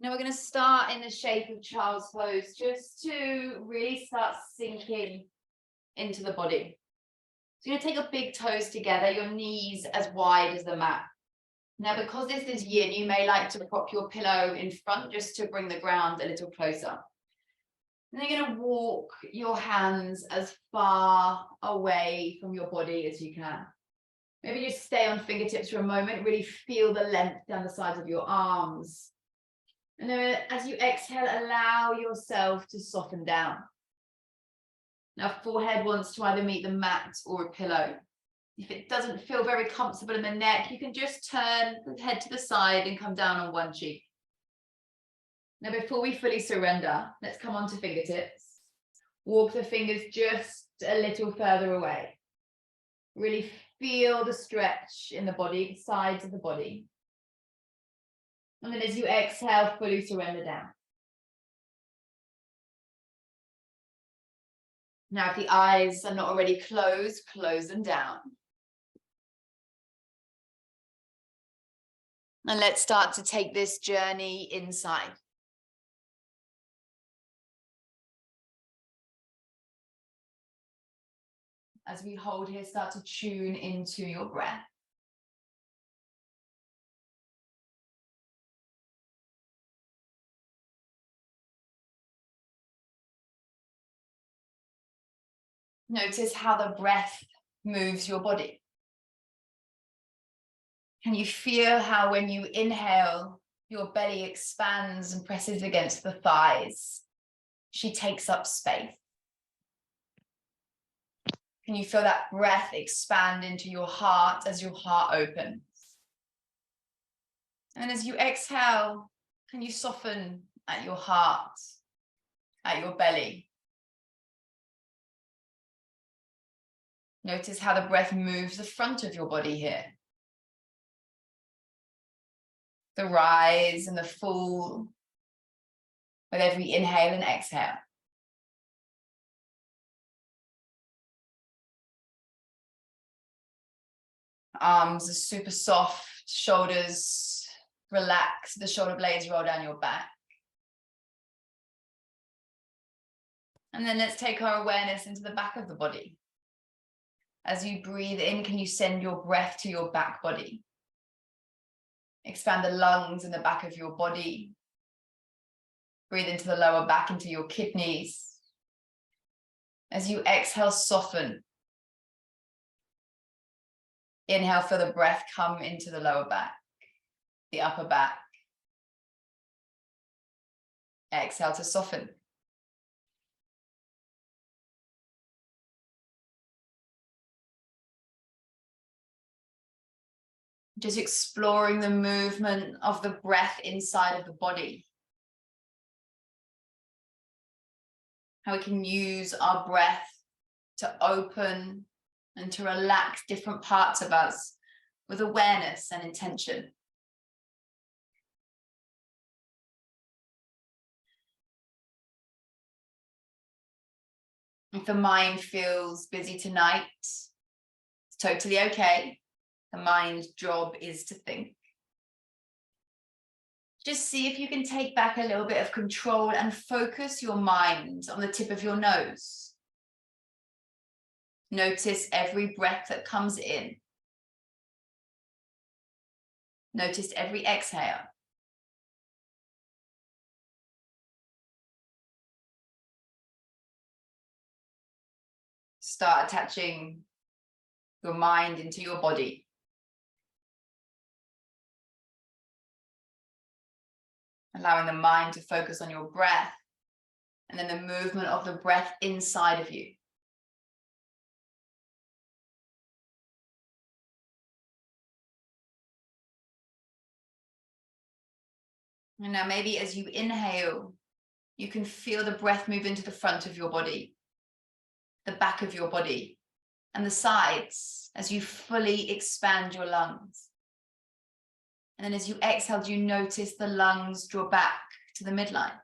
Now we're going to start in the shape of child's pose, just to really start sinking into the body. So you're going to take your big toes together, your knees as wide as the mat. Now, because this is yin, you may like to prop your pillow in front just to bring the ground a little closer. And then you're going to walk your hands as far away from your body as you can. Maybe just stay on fingertips for a moment, really feel the length down the sides of your arms. And then as you exhale, allow yourself to soften down. Now, forehead wants to either meet the mat or a pillow. If it doesn't feel very comfortable in the neck, you can just turn the head to the side and come down on one cheek. Now, before we fully surrender, let's come onto fingertips. Walk the fingers just a little further away. Really feel the stretch in the body, the sides of the body. And then as you exhale, fully surrender down. Now, if the eyes are not already closed, close them down. And let's start to take this journey inside. As we hold here, start to tune into your breath. Notice how the breath moves your body. Can you feel how when you inhale, your belly expands and presses against the thighs? She takes up space. Can you feel that breath expand into your heart as your heart opens? And as you exhale, can you soften at your heart, at your belly? Notice how the breath moves the front of your body here. The rise and the fall with every inhale and exhale. Arms are super soft, shoulders relax, the shoulder blades roll down your back. And then let's take our awareness into the back of the body. As you breathe in, can you send your breath to your back body? Expand the lungs in the back of your body. Breathe into the lower back, into your kidneys. As you exhale, soften. Inhale, feel the breath come into the lower back, the upper back. Exhale to soften. Just exploring the movement of the breath inside of the body. How we can use our breath to open and to relax different parts of us with awareness and intention. If the mind feels busy tonight, it's totally okay. The mind's job is to think. Just see if you can take back a little bit of control and focus your mind on the tip of your nose. Notice every breath that comes in. Notice every exhale. Start attaching your mind into your body. Allowing the mind to focus on your breath and then the movement of the breath inside of you. And now maybe as you inhale, you can feel the breath move into the front of your body, the back of your body, and the sides as you fully expand your lungs. And then as you exhale, you notice the lungs draw back to the midline.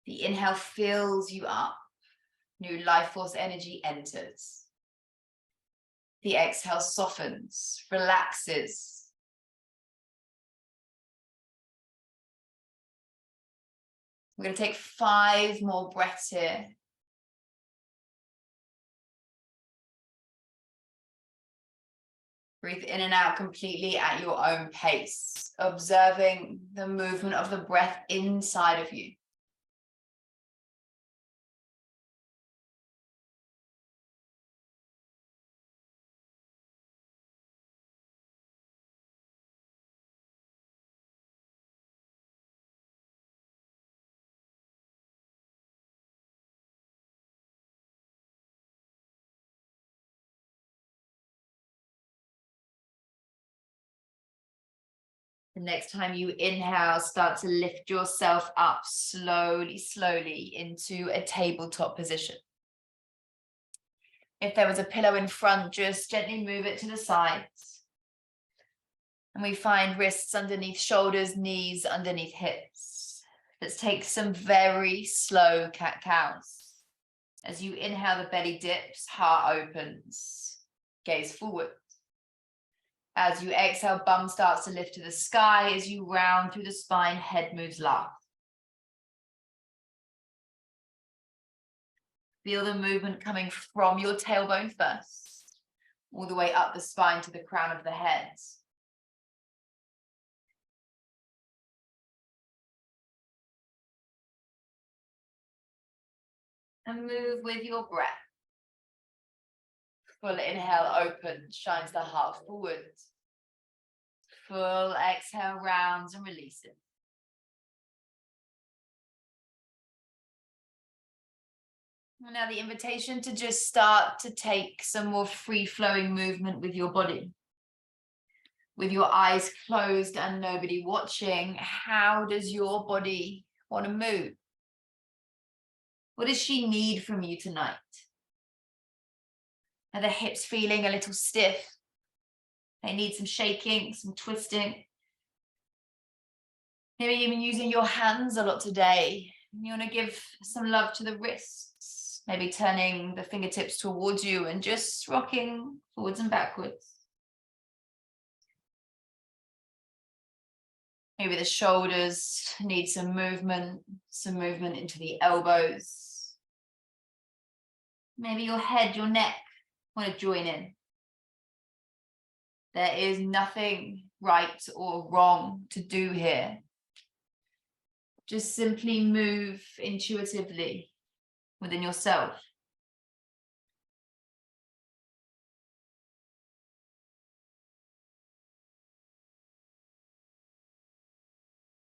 The inhale fills you up. New life force energy enters. The exhale softens, relaxes. We're going to take 5 more breaths here. Breathe in and out completely at your own pace, observing the movement of the breath inside of you. The next time you inhale, start to lift yourself up slowly, slowly into a tabletop position. If there was a pillow in front, just gently move it to the sides. And we find wrists underneath shoulders, knees underneath hips. Let's take some very slow cat-cows. As you inhale, the belly dips, heart opens, gaze forward. As you exhale, bum starts to lift to the sky. As you round through the spine, head moves last. Feel the movement coming from your tailbone first, all the way up the spine to the crown of the head. And move with your breath. Full inhale, open, shines the heart forward. Full exhale, rounds and releases. Now the invitation to just start to take some more free-flowing movement with your body. With your eyes closed and nobody watching, how does your body want to move? What does she need from you tonight? Are the hips feeling a little stiff? They need some shaking, some twisting. Maybe even using your hands a lot today. You want to give some love to the wrists, maybe turning the fingertips towards you and just rocking forwards and backwards. Maybe the shoulders need some movement into the elbows. Maybe your head, your neck want to join in. There is nothing right or wrong to do here. Just simply move intuitively within yourself.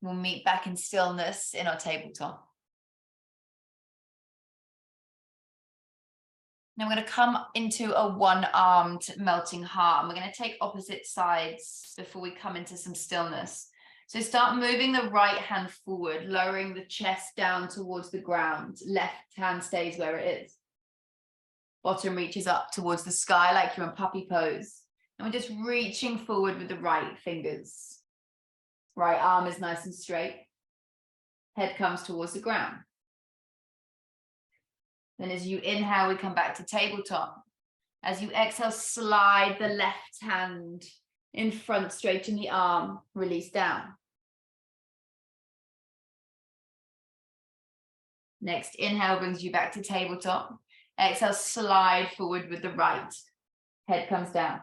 We'll meet back in stillness in our tabletop. Now we're going to come into a one-armed melting heart. And we're going to take opposite sides before we come into some stillness. So start moving the right hand forward, lowering the chest down towards the ground. Left hand stays where it is. Bottom reaches up towards the sky like you're in puppy pose. And we're just reaching forward with the right fingers. Right arm is nice and straight. Head comes towards the ground. Then as you inhale, we come back to tabletop. As you exhale, slide the left hand in front, straighten the arm, release down. Next inhale brings you back to tabletop. Exhale, slide forward with the right. Head comes down.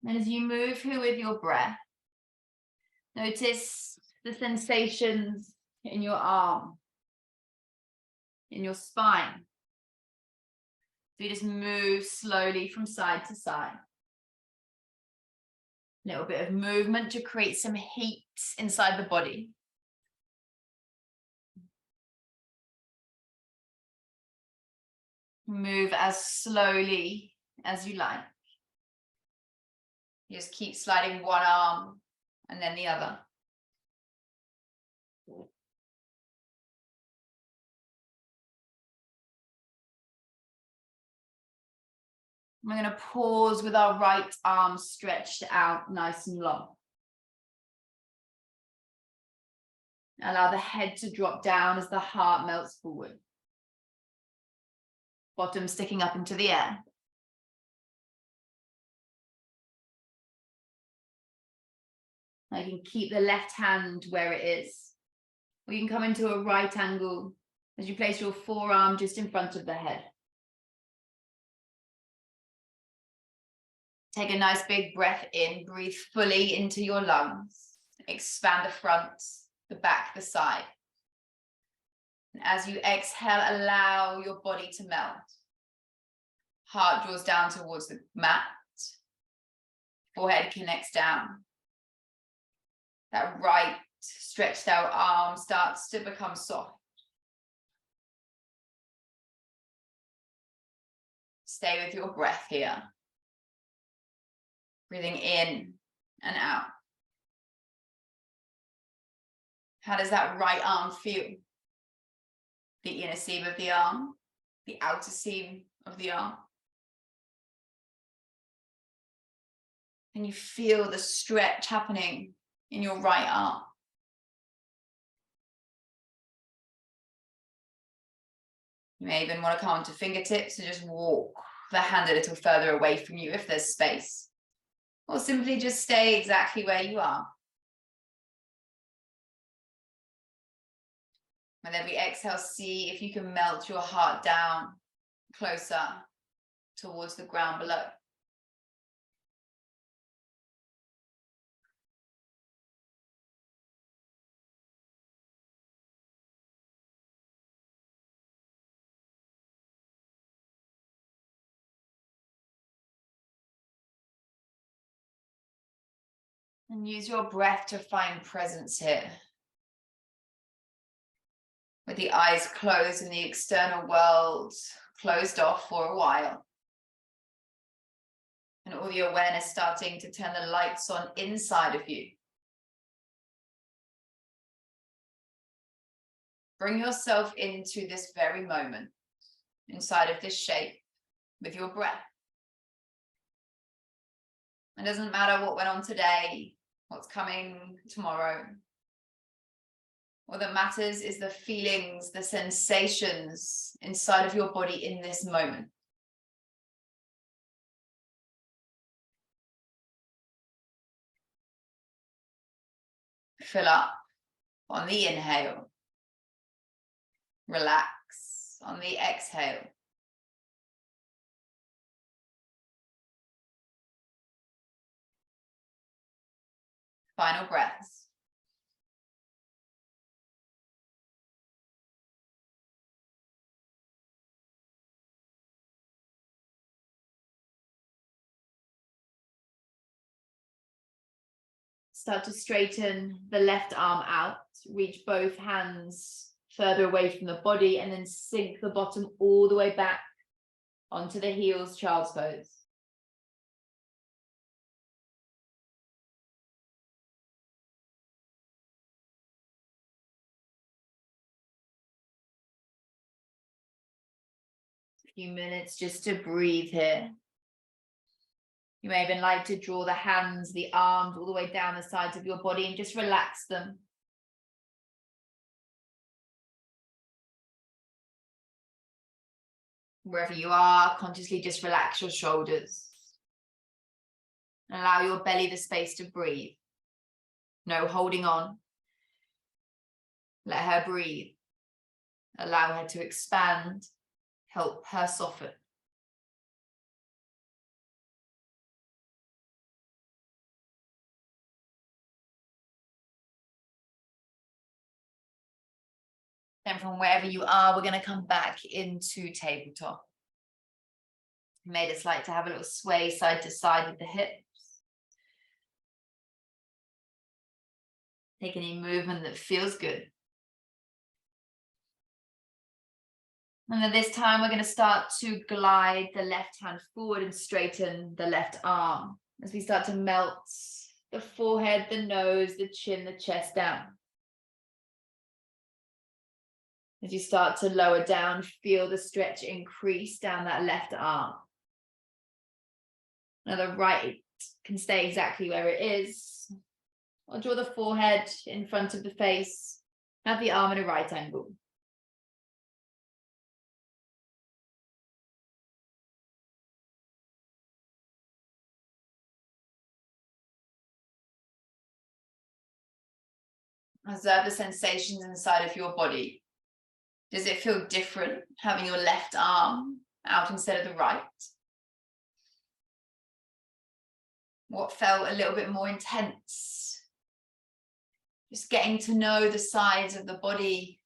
And as you move here with your breath, notice the sensations in your arm, in your spine. So you just move slowly from side to side. A little bit of movement to create some heat inside the body. Move as slowly as you like. You just keep sliding one arm and then the other. We're going to pause with our right arm stretched out nice and long. Allow the head to drop down as the heart melts forward. Bottom sticking up into the air. Now you can keep the left hand where it is. Or you can come into a right angle as you place your forearm just in front of the head. Take a nice big breath in, breathe fully into your lungs. Expand the front, the back, the side. And as you exhale, allow your body to melt. Heart draws down towards the mat. Forehead connects down. That right stretched out arm starts to become soft. Stay with your breath here. Breathing in and out. How does that right arm feel? The inner seam of the arm, the outer seam of the arm. Can you feel the stretch happening in your right arm? You may even want to come onto fingertips and just walk the hand a little further away from you if there's space. Or simply just stay exactly where you are. With every exhale, see if you can melt your heart down closer towards the ground below. And use your breath to find presence here. With the eyes closed and the external world closed off for a while. And all the awareness starting to turn the lights on inside of you. Bring yourself into this very moment, inside of this shape, with your breath. It doesn't matter what went on today, what's coming tomorrow. What that matters is the feelings, the sensations inside of your body in this moment. Fill up on the inhale. Relax on the exhale. Final breaths. Start to straighten the left arm out, reach both hands further away from the body, and then sink the bottom all the way back onto the heels, child's pose. A few minutes just to breathe here. You may even like to draw the hands, the arms all the way down the sides of your body and just relax them. Wherever you are, consciously just relax your shoulders. Allow your belly the space to breathe. No holding on. Let her breathe. Allow her to expand. Help her soften. Then from wherever you are, we're going to come back into tabletop. You may just like to have a little sway side to side with the hips. Take any movement that feels good. And then this time we're going to start to glide the left hand forward and straighten the left arm as we start to melt the forehead, the nose, the chin, the chest down. As you start to lower down, feel the stretch increase down that left arm. Now the right can stay exactly where it is. I'll draw the forehead in front of the face. Have the arm in a right angle. Observe the sensations inside of your body. Does it feel different having your left arm out instead of the right? What felt a little bit more intense? Just getting to know the sides of the body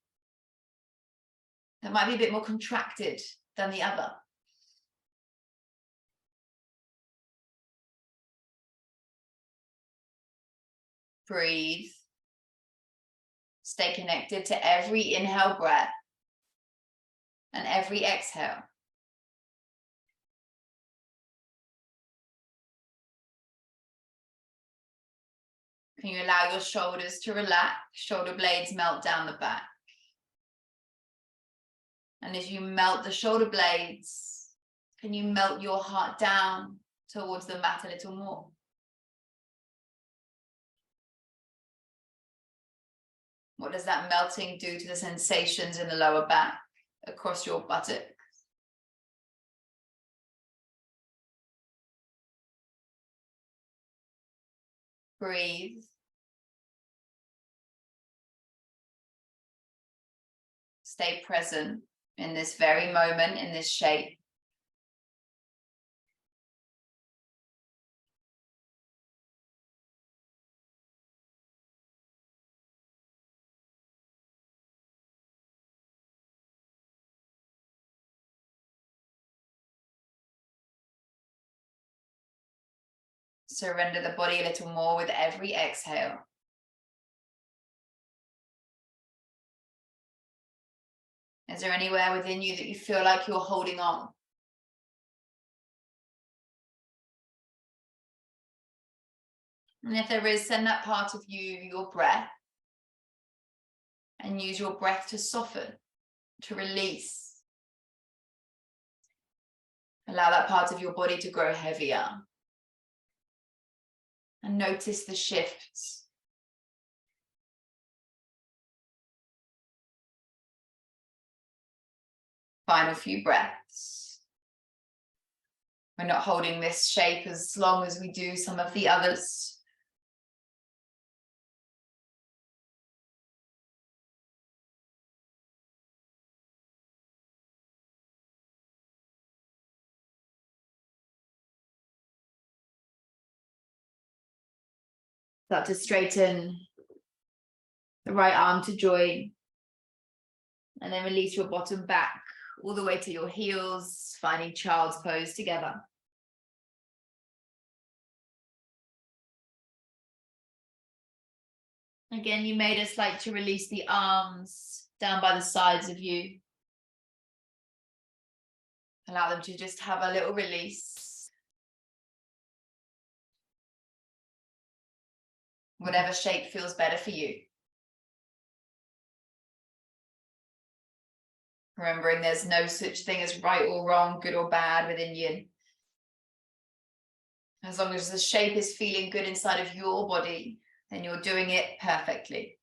that might be a bit more contracted than the other. Breathe. Stay connected to every inhale breath and every exhale. Can you allow your shoulders to relax, shoulder blades melt down the back? And as you melt the shoulder blades, can you melt your heart down towards the mat a little more? What does that melting do to the sensations in the lower back, across your buttocks? Breathe. Stay present in this very moment, in this shape. Surrender the body a little more with every exhale. Is there anywhere within you that you feel like you're holding on? And if there is, send that part of you your breath. And use your breath to soften, to release. Allow that part of your body to grow heavier. And notice the shifts. Final few breaths. We're not holding this shape as long as we do some of the others. Start to straighten the right arm to join. And then release your bottom back all the way to your heels, finding child's pose together. Again, you may just like to release the arms down by the sides of you. Allow them to just have a little release. Whatever shape feels better for you. Remembering there's no such thing as right or wrong, good or bad within Yin. As long as the shape is feeling good inside of your body, then you're doing it perfectly.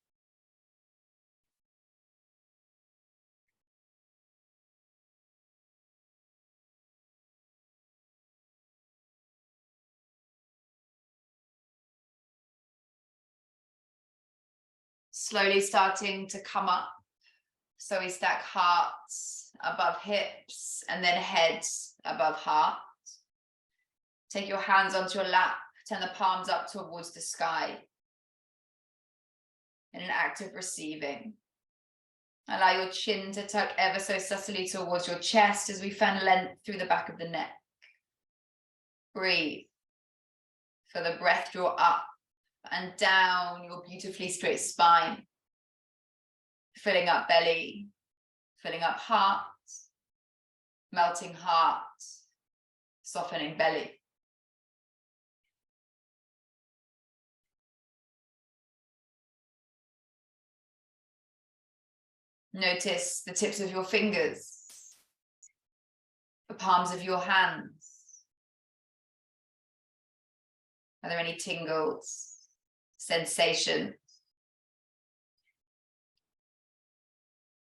Slowly starting to come up. So we stack hearts above hips and then heads above heart. Take your hands onto your lap, turn the palms up towards the sky. In an act of receiving. Allow your chin to tuck ever so subtly towards your chest as we fan length through the back of the neck. Breathe. For the breath, draw up and down your beautifully straight spine. Filling up belly, filling up heart, melting heart, softening belly. Notice the tips of your fingers, the palms of your hands. Are there any tingles, sensations?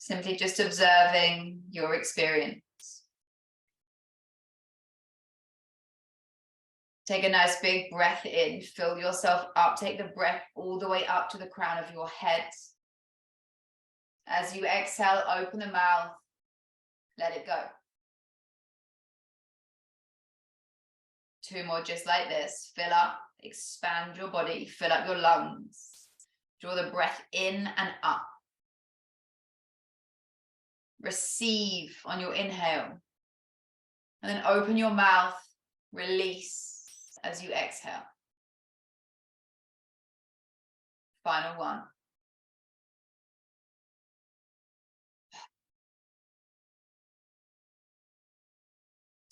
Simply just observing your experience. Take a nice big breath in, fill yourself up, take the breath all the way up to the crown of your head. As you exhale, open the mouth, let it go. 2 more just like this. Fill up, expand your body, fill up your lungs. Draw the breath in and up. Receive on your inhale. And then open your mouth, release as you exhale. Final one.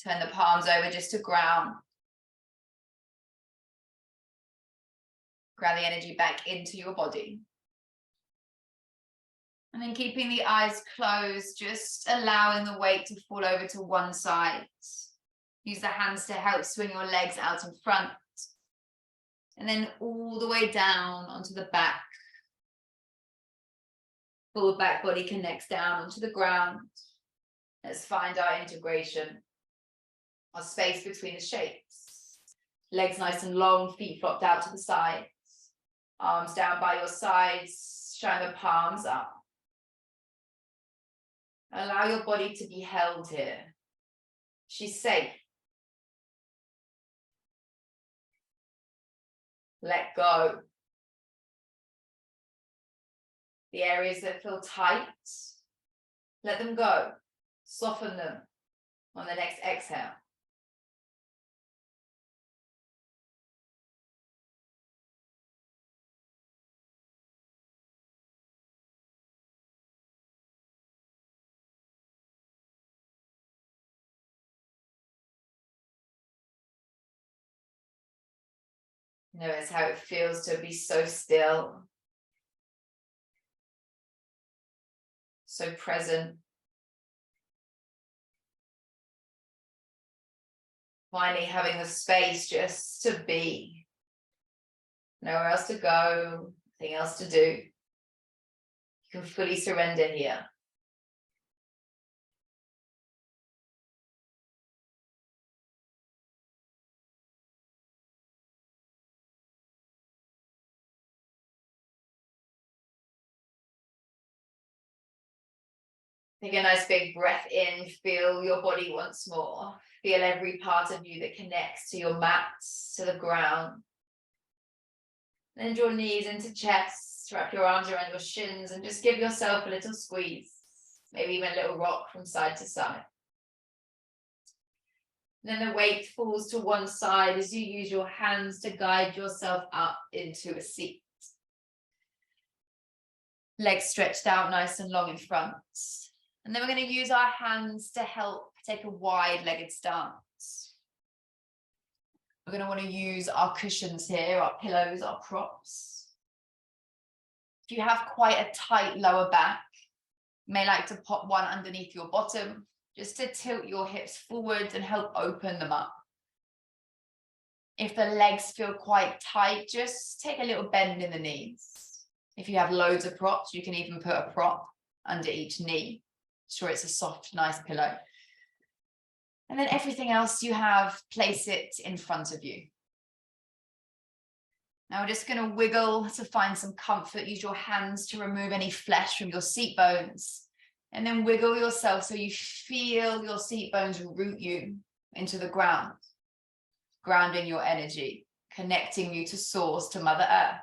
Turn the palms over just to ground. Grab the energy back into your body. And then keeping the eyes closed, just allowing the weight to fall over to one side. Use the hands to help swing your legs out in front. And then all the way down onto the back. Full back body connects down onto the ground. Let's find our integration. Our space between the shapes. Legs nice and long, feet flopped out to the sides. Arms down by your sides, shine the palms up. Allow your body to be held here. She's safe. Let go. The areas that feel tight, let them go. Soften them on the next exhale. Notice how it feels to be so still, so present. Finally, having the space just to be. Nowhere else to go, nothing else to do. You can fully surrender here. Take a nice big breath in, feel your body once more. Feel every part of you that connects to your mat, to the ground. Then draw knees into chest, wrap your arms around your shins and just give yourself a little squeeze. Maybe even a little rock from side to side. Then the weight falls to one side as you use your hands to guide yourself up into a seat. Legs stretched out nice and long in front. And then we're going to use our hands to help take a wide-legged stance. We're going to want to use our cushions here, our pillows, our props. If you have quite a tight lower back, you may like to pop one underneath your bottom, just to tilt your hips forward and help open them up. If the legs feel quite tight, just take a little bend in the knees. If you have loads of props, you can even put a prop under each knee. Sure, it's a soft, nice pillow. And then everything else you have, place it in front of you. Now we're just going to wiggle to find some comfort. Use your hands to remove any flesh from your seat bones. And then wiggle yourself so you feel your seat bones root you into the ground. Grounding your energy, connecting you to source, to Mother Earth.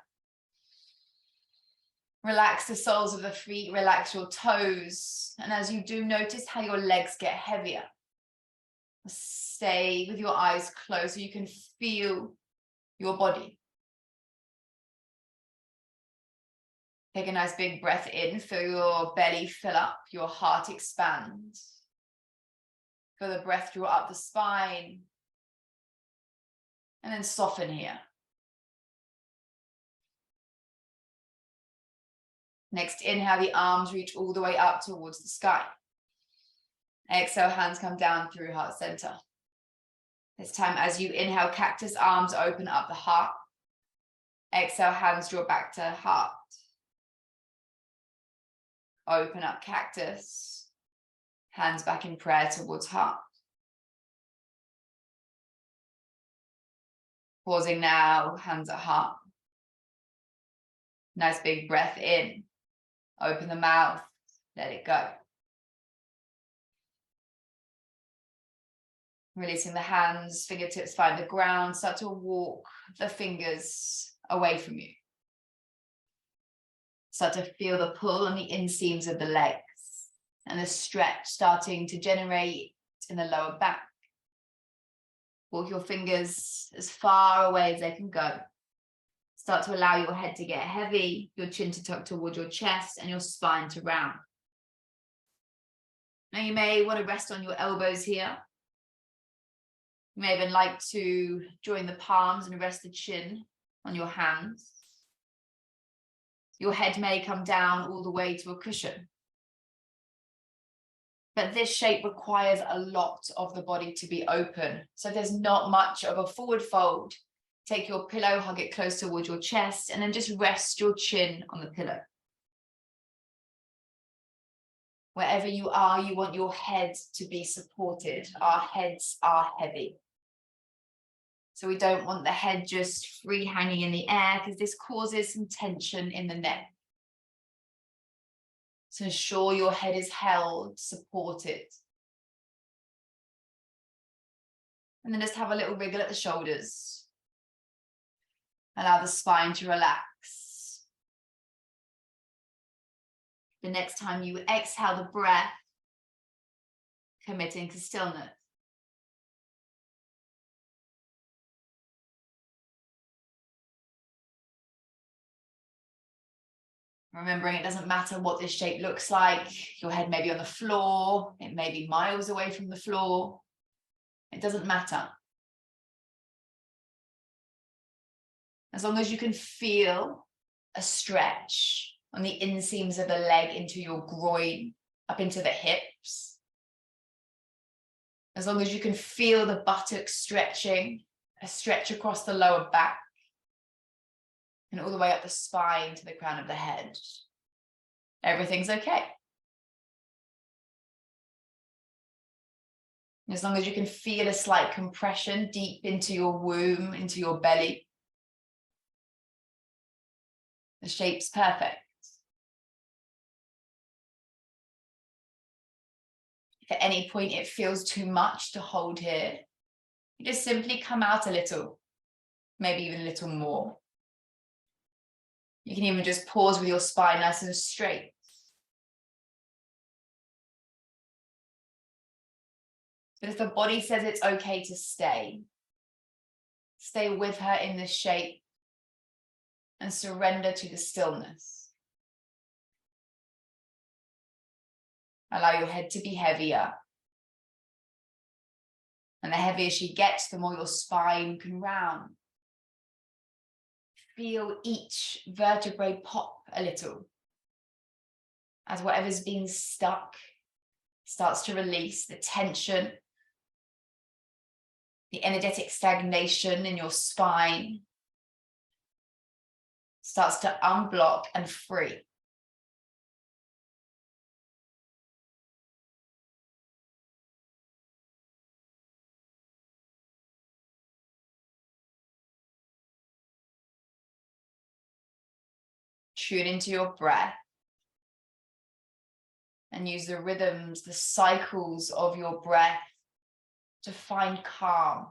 Relax the soles of the feet, relax your toes. And as you do, notice how your legs get heavier. Stay with your eyes closed so you can feel your body. Take a nice big breath in, feel your belly fill up, your heart expand. Feel the breath draw up the spine. And then soften here. Next, inhale, the arms reach all the way up towards the sky. Exhale, hands come down through heart center. This time, as you inhale, cactus arms open up the heart. Exhale, hands draw back to heart. Open up cactus. Hands back in prayer towards heart. Pausing now, hands at heart. Nice big breath in. Open the mouth, let it go. Releasing the hands, fingertips find the ground. Start to walk the fingers away from you. Start to feel the pull on the inseams of the legs and the stretch starting to generate in the lower back. Walk your fingers as far away as they can go. Start to allow your head to get heavy, your chin to tuck toward your chest and your spine to round. Now you may want to rest on your elbows here. You may even like to join the palms and rest the chin on your hands. Your head may come down all the way to a cushion. But this shape requires a lot of the body to be open. So there's not much of a forward fold. Take your pillow, hug it close towards your chest, and then just rest your chin on the pillow. Wherever you are, you want your head to be supported. Our heads are heavy. So we don't want the head just free hanging in the air because this causes some tension in the neck. So ensure your head is held, supported. And then just have a little wriggle at the shoulders. Allow the spine to relax. The next time you exhale the breath, committing to stillness. Remembering it doesn't matter what this shape looks like. Your head may be on the floor. It may be miles away from the floor. It doesn't matter. As long as you can feel a stretch on the inseams of the leg into your groin, up into the hips. As long as you can feel the buttocks stretching, a stretch across the lower back, and all the way up the spine to the crown of the head. Everything's okay. As long as you can feel a slight compression deep into your womb, into your belly, the shape's perfect. If at any point it feels too much to hold here, you just simply come out a little, maybe even a little more. You can even just pause with your spine nice and straight. But if the body says it's okay to stay with her in this shape and surrender to the stillness. Allow your head to be heavier. And the heavier she gets, the more your spine can round. Feel each vertebrae pop a little as whatever's been stuck starts to release the tension, the energetic stagnation in your spine starts to unblock and free. Tune into your breath and use the rhythms, the cycles of your breath to find calm,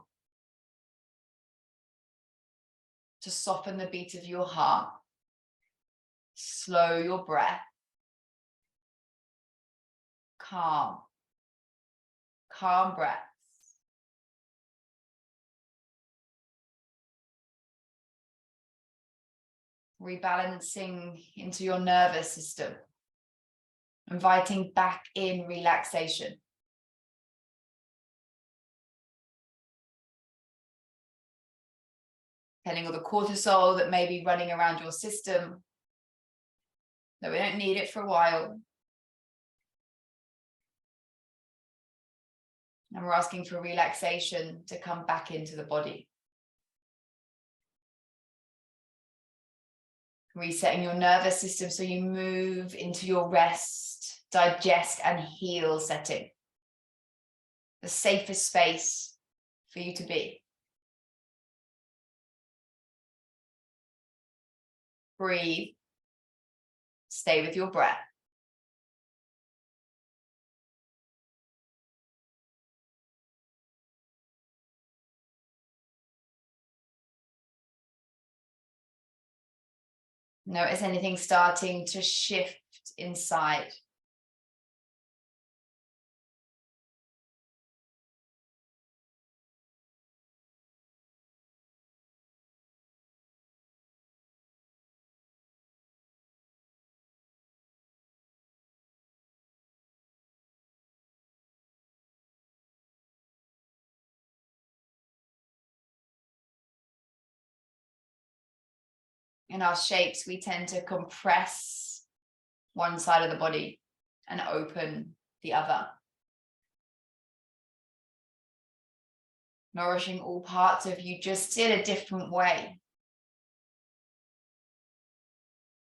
to soften the beat of your heart. Slow your breath. Calm. Calm breaths. Rebalancing into your nervous system. Inviting back in relaxation. Telling all the cortisol that may be running around your system that we don't need it for a while. And we're asking for relaxation to come back into the body. Resetting your nervous system so you move into your rest, digest, and heal setting. The safest space for you to be. Breathe. Stay with your breath. Notice anything starting to shift inside. In our shapes, we tend to compress one side of the body and open the other. Nourishing all parts of you, just in a different way.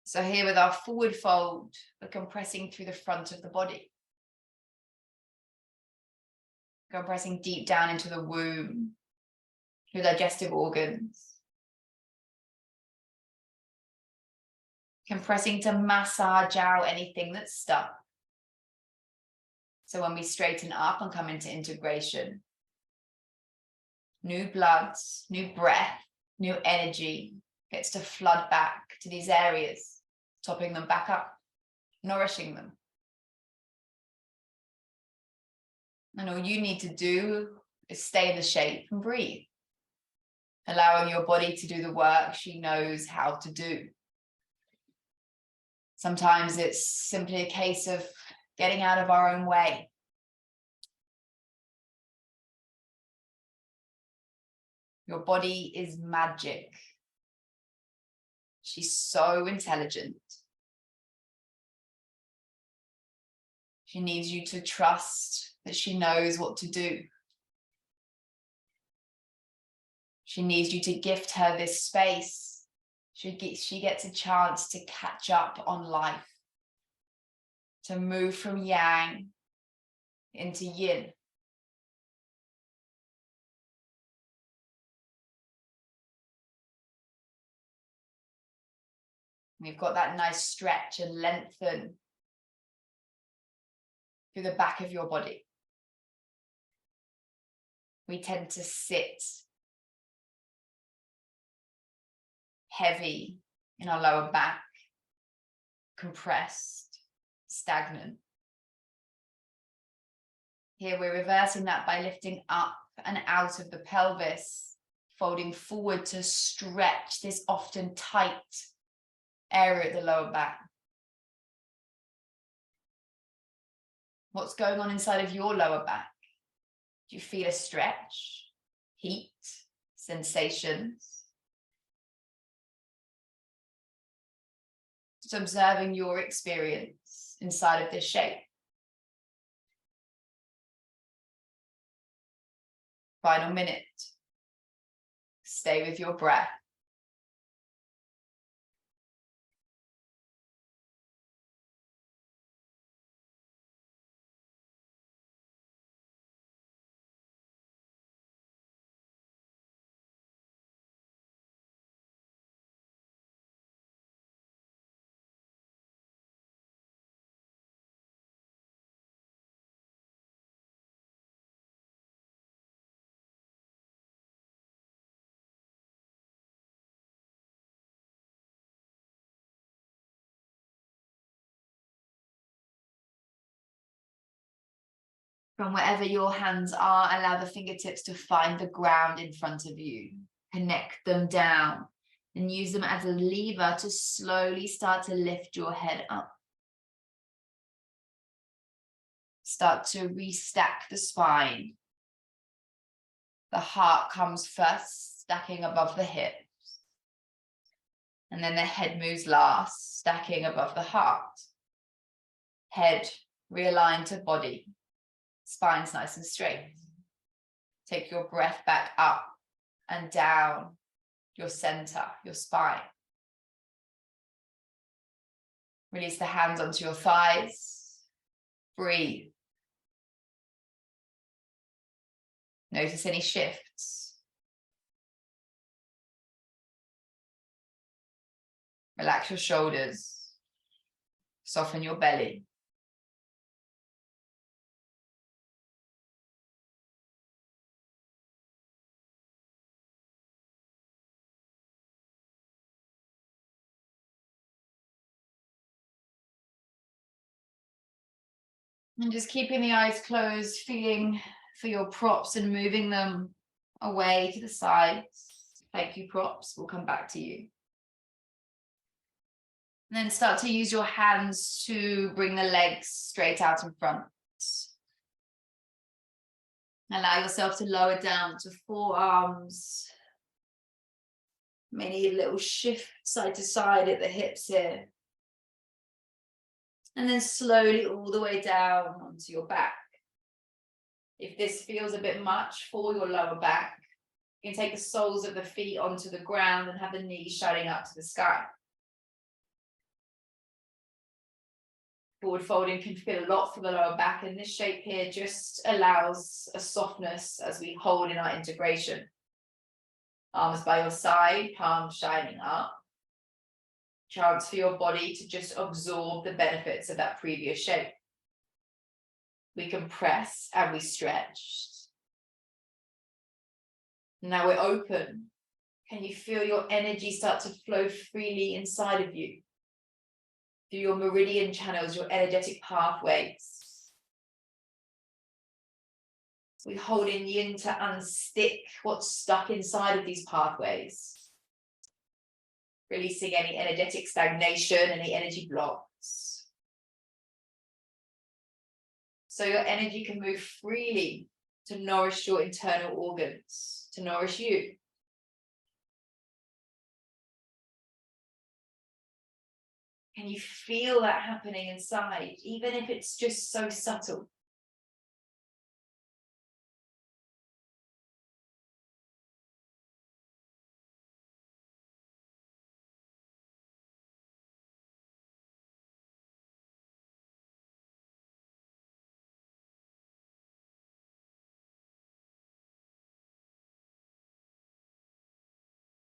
So here with our forward fold, we're compressing through the front of the body. Compressing deep down into the womb, your digestive organs. Compressing to massage out anything that's stuck. So when we straighten up and come into integration, new blood, new breath, new energy gets to flood back to these areas, topping them back up, nourishing them. And all you need to do is stay in the shape and breathe, allowing your body to do the work she knows how to do. Sometimes it's simply a case of getting out of our own way. Your body is magic. She's so intelligent. She needs you to trust that she knows what to do. She needs you to gift her this space. She gets a chance to catch up on life, to move from yang into yin. We've got that nice stretch and lengthen through the back of your body. We tend to sit heavy in our lower back, compressed, stagnant. Here we're reversing that by lifting up and out of the pelvis, folding forward to stretch this often tight area at the lower back. What's going on inside of your lower back? Do you feel a stretch, heat, sensations? Just observing your experience inside of this shape. Final minute. Stay with your breath. From wherever your hands are, allow the fingertips to find the ground in front of you. Connect them down and use them as a lever to slowly start to lift your head up. Start to restack the spine. The heart comes first, stacking above the hips. And then the head moves last, stacking above the heart. Head realigned to body. Spine's nice and straight. Take your breath back up and down your center, your spine. Release the hands onto your thighs. Breathe. Notice any shifts. Relax your shoulders. Soften your belly. And just keeping the eyes closed, feeling for your props and moving them away to the sides. Thank you, props. We'll come back to you. And then start to use your hands to bring the legs straight out in front. Allow yourself to lower down to forearms. Maybe a little shift side to side at the hips here. And then slowly all the way down onto your back. If this feels a bit much for your lower back, you can take the soles of the feet onto the ground and have the knees shining up to the sky. Forward folding can feel a lot for the lower back, and this shape here just allows a softness as we hold in our integration. Arms by your side, palms shining up. Chance for your body to just absorb the benefits of that previous shape. We compress and we stretch. Now we're open. Can you feel your energy start to flow freely inside of you? Through your meridian channels, your energetic pathways. We hold in yin to unstick what's stuck inside of these pathways. Releasing any energetic stagnation, any energy blocks. So your energy can move freely to nourish your internal organs, to nourish you. Can you feel that happening inside, even if it's just so subtle?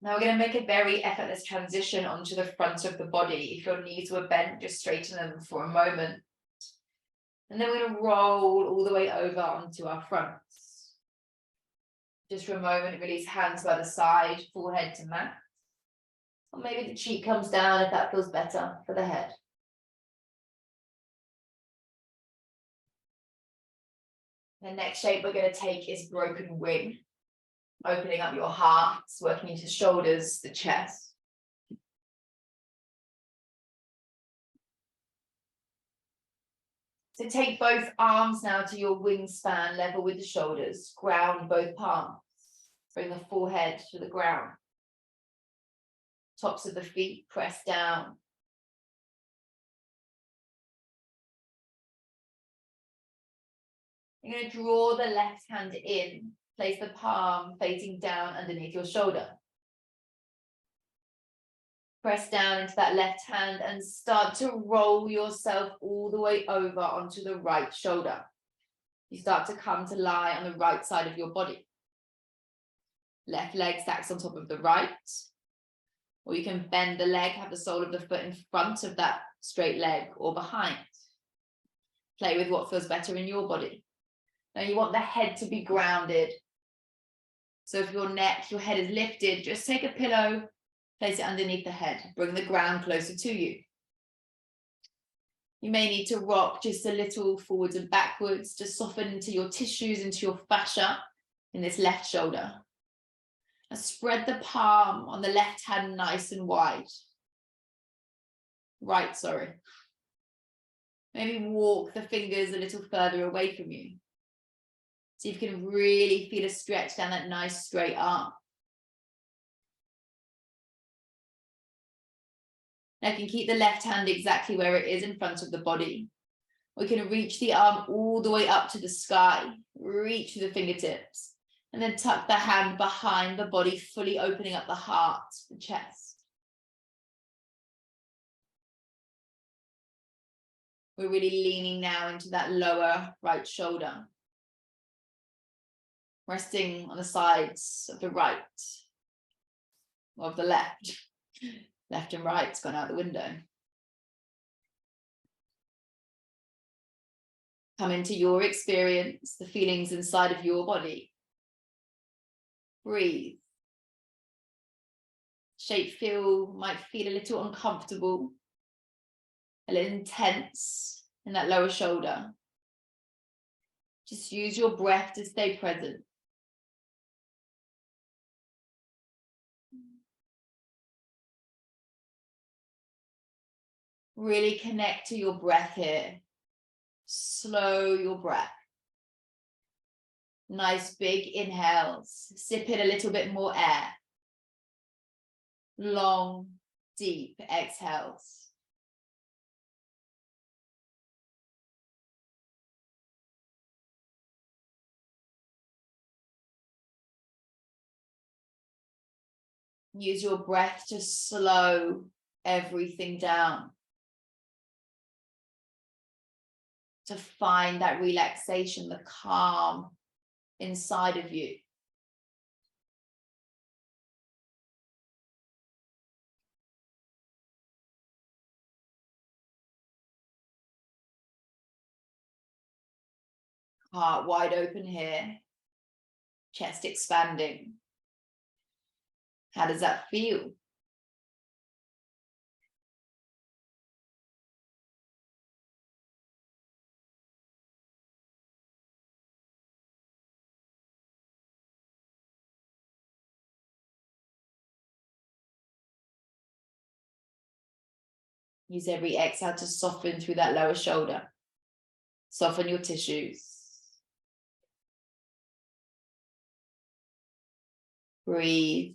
Now we're going to make a very effortless transition onto the front of the body. If your knees were bent, just straighten them for a moment. And then we're going to roll all the way over onto our fronts. Just for a moment, release hands by the side, forehead to mat. Or maybe the cheek comes down if that feels better for the head. The next shape we're going to take is broken wing. Opening up your hearts, working into shoulders, the chest. So take both arms now to your wingspan level with the shoulders. Ground both palms. Bring the forehead to the ground. Tops of the feet press down. You're going to draw the left hand in. Place the palm facing down underneath your shoulder. Press down into that left hand and start to roll yourself all the way over onto the right shoulder. You start to come to lie on the right side of your body. Left leg stacks on top of the right. Or you can bend the leg, have the sole of the foot in front of that straight leg or behind. Play with what feels better in your body. Now you want the head to be grounded. So if your neck, your head is lifted, just take a pillow, place it underneath the head. Bring the ground closer to you. You may need to rock just a little forwards and backwards to soften into your tissues, into your fascia in this left shoulder. And spread the palm on the left hand nice and wide. Right, sorry. Maybe walk the fingers a little further away from you. So you can really feel a stretch down that nice straight arm. Now you can keep the left hand exactly where it is in front of the body. We can reach the arm all the way up to the sky, reach through the fingertips, and then tuck the hand behind the body, fully opening up the heart, the chest. We're really leaning now into that lower right shoulder. Resting on the sides of the right, or of the left. Left and right's gone out the window. Come into your experience, the feelings inside of your body. Breathe. Shape might feel a little uncomfortable, a little intense in that lower shoulder. Just use your breath to stay present. Really connect to your breath here. Slow your breath. Nice big inhales. Sip in a little bit more air. Long, deep exhales. Use your breath to slow everything down. To find that relaxation, the calm inside of you. Heart wide open here. Chest expanding. How does that feel? Use every exhale to soften through that lower shoulder. Soften your tissues. Breathe.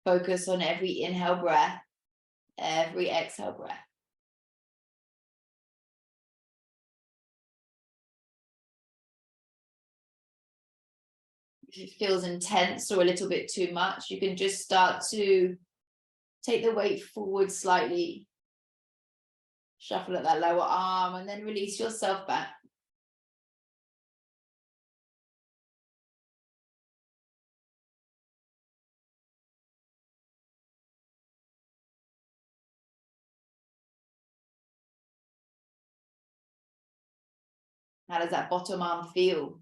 Focus on every inhale breath, every exhale breath. If it feels intense or a little bit too much, you can just start to take the weight forward slightly. Shuffle at that lower arm and then release yourself back. How does that bottom arm feel?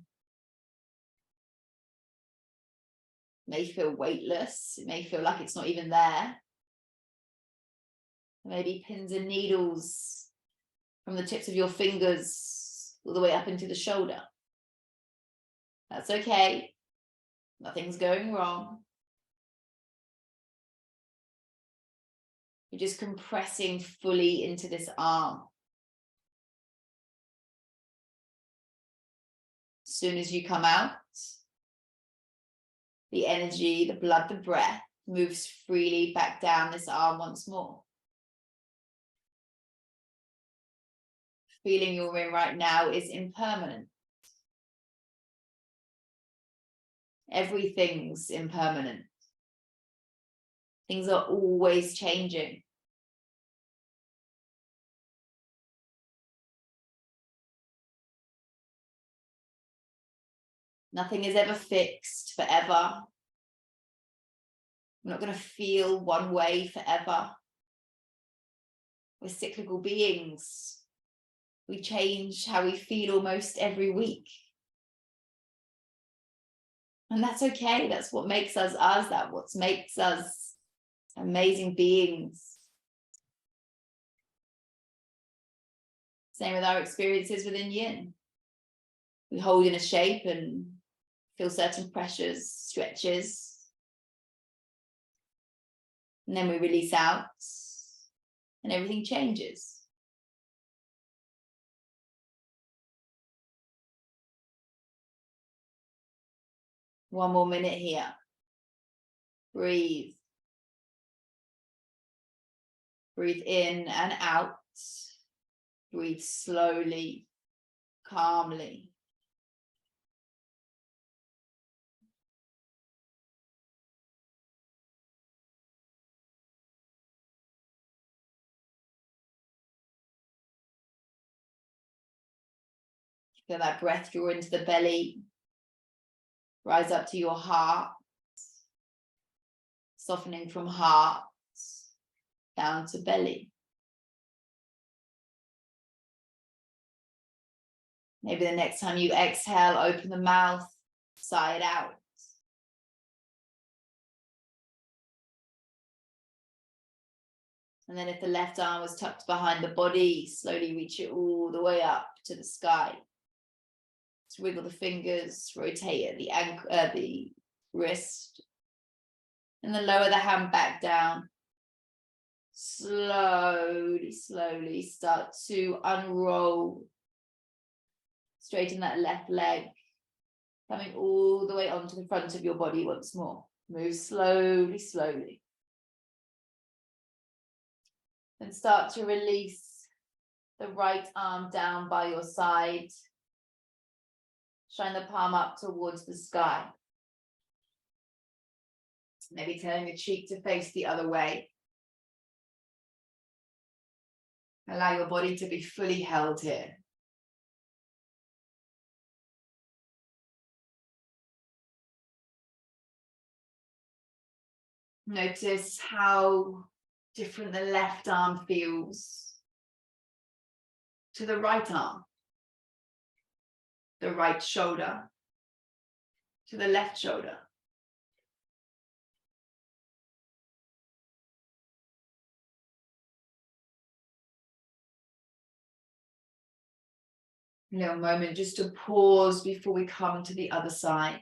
It may feel weightless. It may feel like it's not even there. Maybe pins and needles from the tips of your fingers all the way up into the shoulder. That's okay. Nothing's going wrong. You're just compressing fully into this arm. As soon as you come out, the energy, the blood, the breath moves freely back down this arm once more. Feeling you're in right now is impermanent. Everything's impermanent. Things are always changing. Nothing is ever fixed forever. We're not going to feel one way forever. We're cyclical beings. We change how we feel almost every week. And that's okay. That's what makes us us. That's what makes us amazing beings. Same with our experiences within Yin. We hold in a shape and feel certain pressures, stretches. And then we release out and everything changes. One more minute here. Breathe. Breathe in and out. Breathe slowly, calmly. Feel that breath draw into the belly. Rise up to your heart. Softening from heart down to belly. Maybe the next time you exhale, open the mouth, sigh it out. And then if the left arm was tucked behind the body, slowly reach it all the way up to the sky. Just wiggle the fingers, rotate it, the wrist. And then lower the hand back down. Slowly, slowly start to unroll. Straighten that left leg. Coming all the way onto the front of your body once more. Move slowly, slowly. And start to release the right arm down by your side. Shine the palm up towards the sky. Maybe turning the cheek to face the other way. Allow your body to be fully held here. Notice how different the left arm feels to the right arm, the right shoulder to the left shoulder. A little moment just to pause before we come to the other side.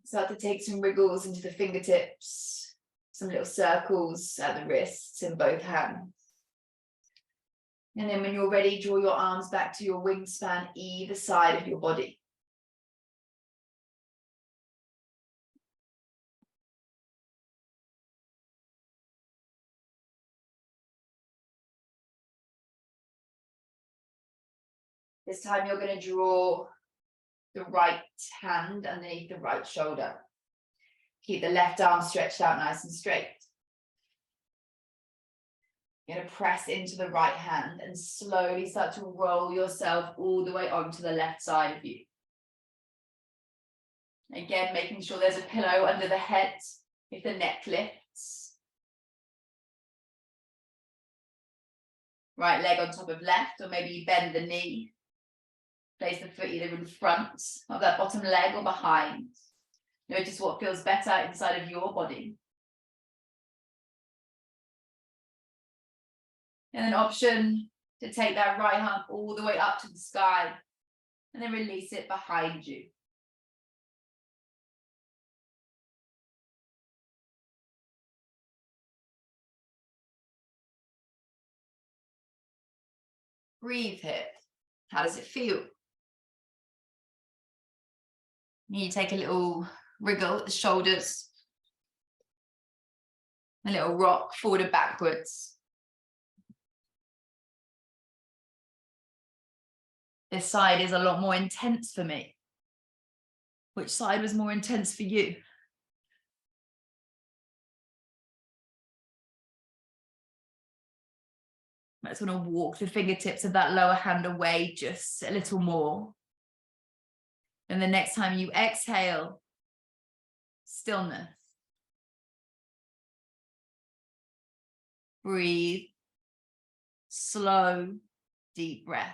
Start to take some wriggles into the fingertips, some little circles at the wrists in both hands. And then when you're ready, draw your arms back to your wingspan either side of your body. This time you're going to draw the right hand underneath the right shoulder. Keep the left arm stretched out nice and straight. You're going to press into the right hand and slowly start to roll yourself all the way onto the left side of you. Again, making sure there's a pillow under the head if the neck lifts. Right leg on top of left, or maybe you bend the knee. Place the foot either in front of that bottom leg or behind. Notice what feels better inside of your body. And an option to take that right arm all the way up to the sky and then release it behind you. Breathe here. How does it feel? You take a little wriggle at the shoulders, a little rock forward and backwards. This side is a lot more intense for me. Which side was more intense for you? I just want to walk the fingertips of that lower hand away just a little more. And the next time you exhale, stillness. Breathe. Slow, deep breaths.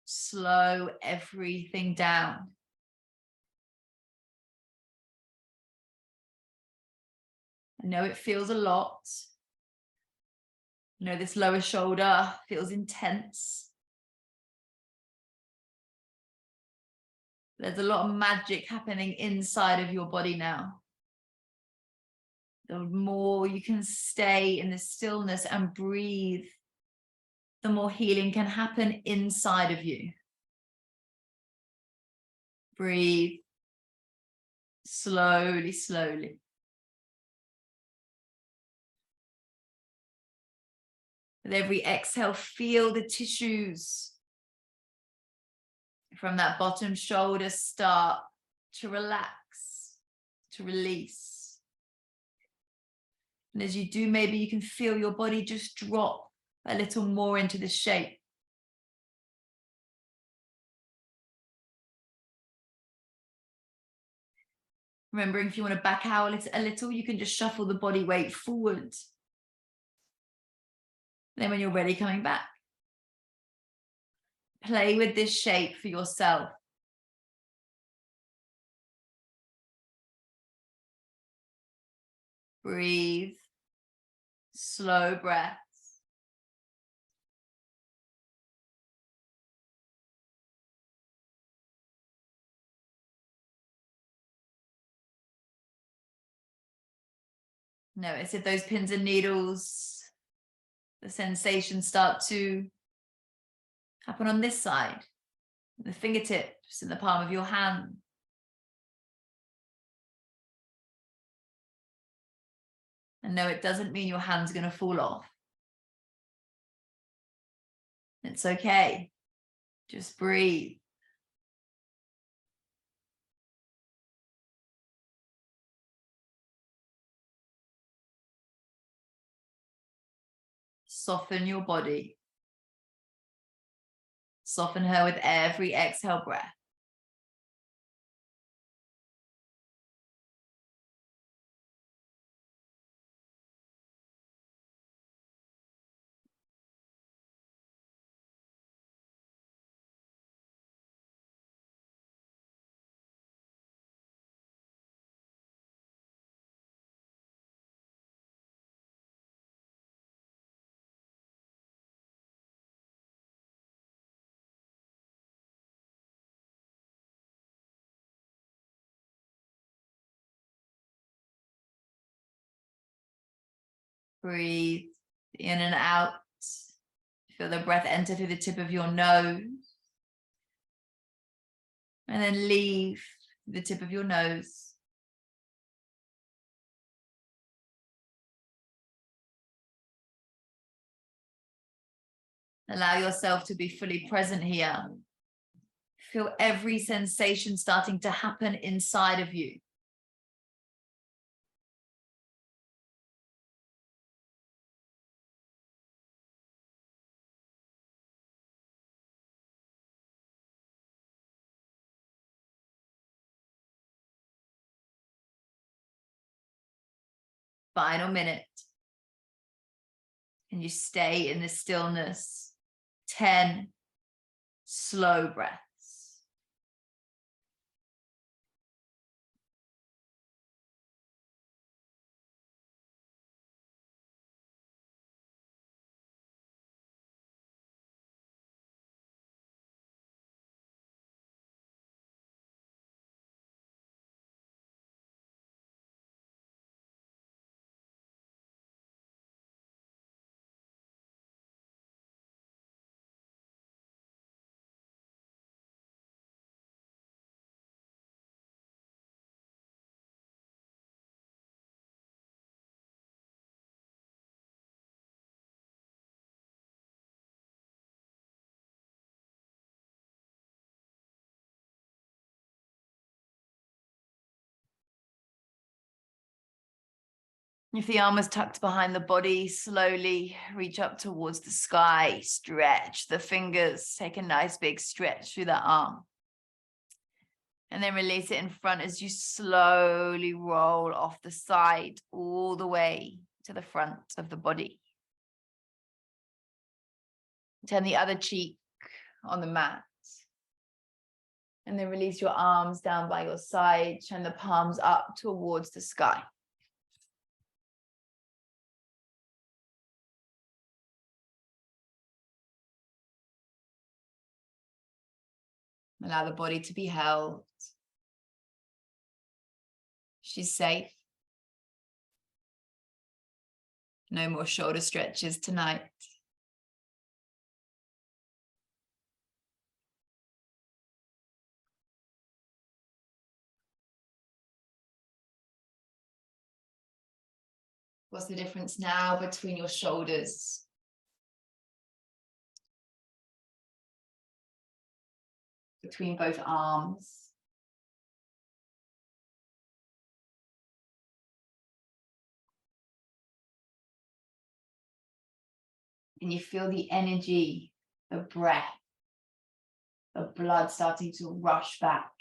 Slow everything down. I know it feels a lot. I know this lower shoulder feels intense. There's a lot of magic happening inside of your body now. The more you can stay in the stillness and breathe, the more healing can happen inside of you. Breathe. Slowly, slowly. With every exhale, feel the tissues from that bottom shoulder start to relax, to release. And as you do, maybe you can feel your body just drop a little more into the shape. Remembering, if you want to back out a little, you can just shuffle the body weight forward. Then when you're ready, coming back. Play with this shape for yourself. Breathe. Slow breaths. Notice if those pins and needles, the sensations start to happen on this side, the fingertips in the palm of your hand. And no, it doesn't mean your hand's going to fall off. It's okay. Just breathe. Soften your body. Soften her with every exhale breath. Breathe in and out. Feel the breath enter through the tip of your nose. And then leave the tip of your nose. Allow yourself to be fully present here. Feel every sensation starting to happen inside of you. Final minute. And you stay in the stillness. 10 slow breaths. If the arm is tucked behind the body, slowly reach up towards the sky, stretch the fingers, take a nice big stretch through the arm. And then release it in front as you slowly roll off the side all the way to the front of the body. Turn the other cheek on the mat. And then release your arms down by your side, turn the palms up towards the sky. Allow the body to be held. She's safe. No more shoulder stretches tonight. What's the difference now between your shoulders? Between both arms? And you feel the energy, the breath, the blood starting to rush back.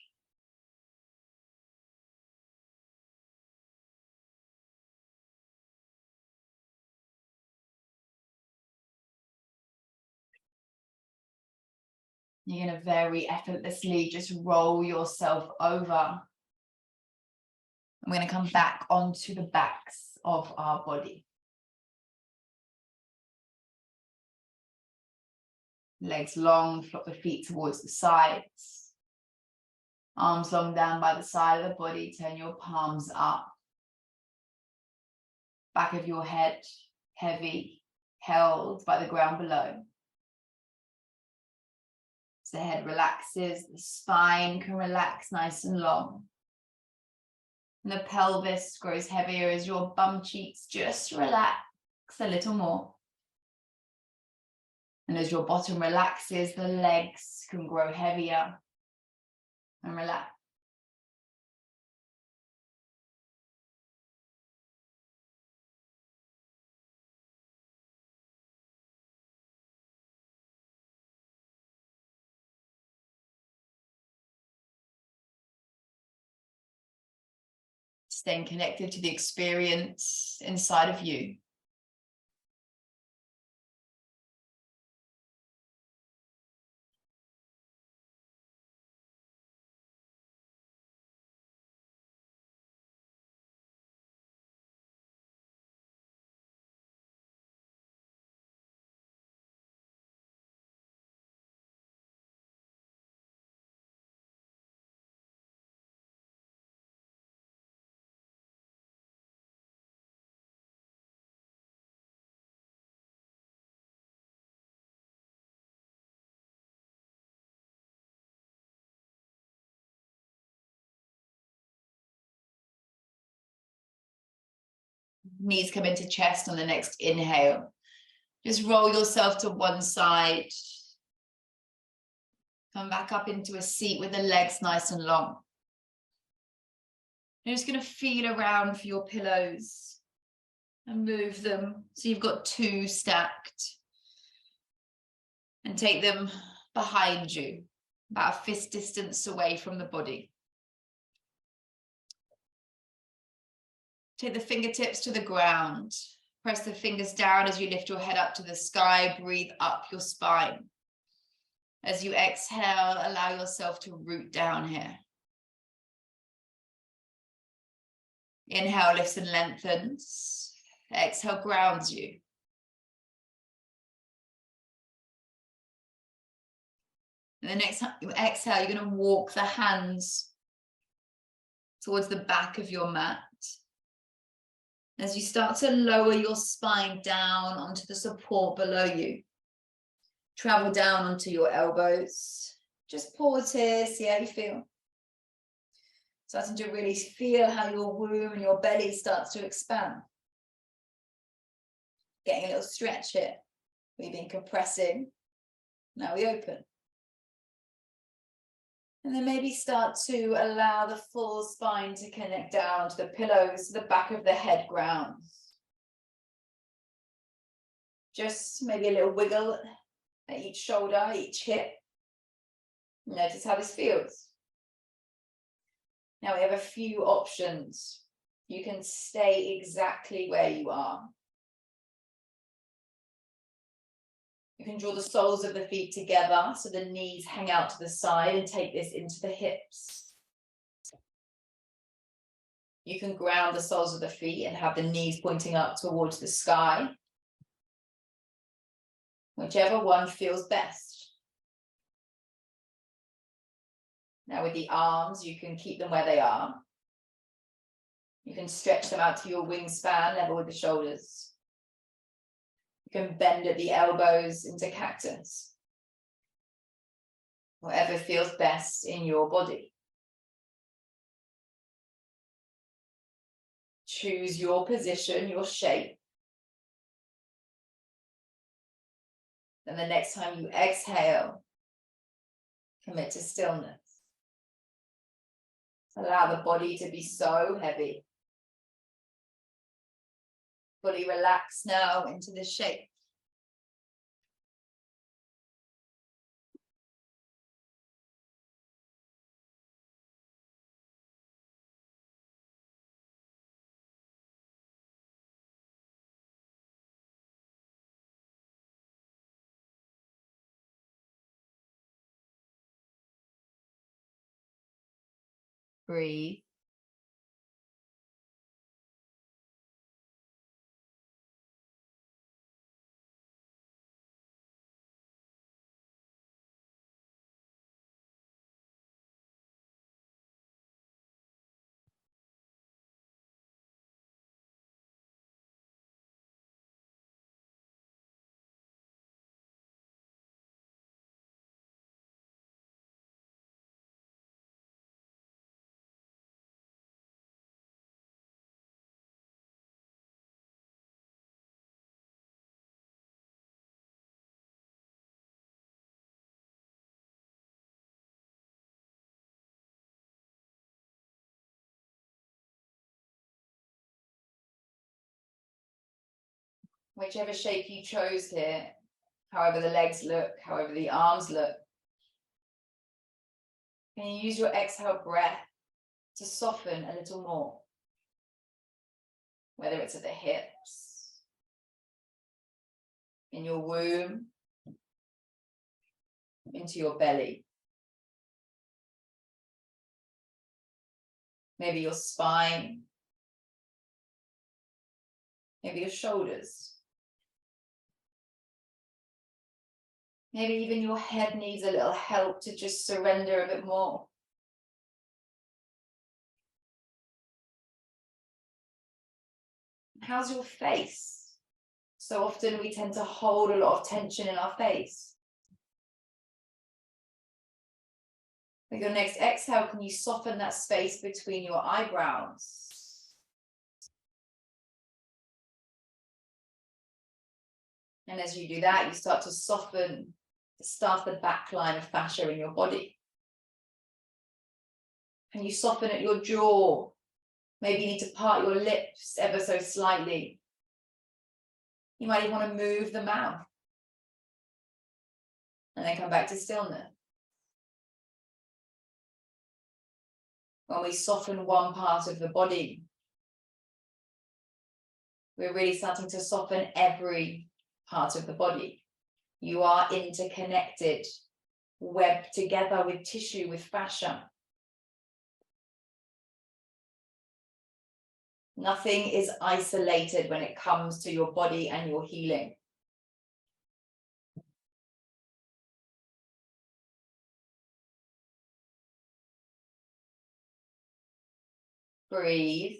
You're going to very effortlessly just roll yourself over. I'm going to come back onto the backs of our body. Legs long, flop the feet towards the sides. Arms long down by the side of the body, turn your palms up. Back of your head heavy, held by the ground below. As the head relaxes, the spine can relax nice and long. And the pelvis grows heavier as your bum cheeks just relax a little more. And as your bottom relaxes, the legs can grow heavier and relax. Staying connected to the experience inside of you. Knees come into chest on the next inhale. Just roll yourself to one side. Come back up into a seat with the legs nice and long. You're just going to feel around for your pillows and move them so you've got two stacked. And take them behind you, about a fist distance away from the body. Take the fingertips to the ground. Press the fingers down as you lift your head up to the sky. Breathe up your spine. As you exhale, allow yourself to root down here. Inhale, lifts and lengthens. Exhale, grounds you. And the next time you exhale, you're going to walk the hands towards the back of your mat. As you start to lower your spine down onto the support below you. Travel down onto your elbows. Just pause here, see how you feel. Starting to really feel how your womb and your belly starts to expand. Getting a little stretch here. We've been compressing. Now we open. And then maybe start to allow the full spine to connect down to the pillows, to the back of the head grounds. Just maybe a little wiggle at each shoulder, each hip. Notice how this feels. Now we have a few options. You can stay exactly where you are. You can draw the soles of the feet together so the knees hang out to the side and take this into the hips. You can ground the soles of the feet and have the knees pointing up towards the sky. Whichever one feels best. Now with the arms, you can keep them where they are. You can stretch them out to your wingspan, level with the shoulders. You can bend at the elbows into cactus. Whatever feels best in your body. Choose your position, your shape. Then the next time you exhale, commit to stillness. Allow the body to be so heavy. Fully relax now into the shape. Breathe. Whichever shape you chose here, however the legs look, however the arms look, can you use your exhale breath to soften a little more? Whether it's at the hips, in your womb, into your belly. Maybe your spine, maybe your shoulders. Maybe even your head needs a little help to just surrender a bit more. How's your face? So often we tend to hold a lot of tension in our face. With your next exhale, can you soften that space between your eyebrows? And as you do that, you start to soften the back line of fascia in your body. Can you soften at your jaw? Maybe you need to part your lips ever so slightly. You might even want to move the mouth. And then come back to stillness. When we soften one part of the body, we're really starting to soften every part of the body. You are interconnected, webbed together with tissue, with fascia. Nothing is isolated when it comes to your body and your healing. Breathe.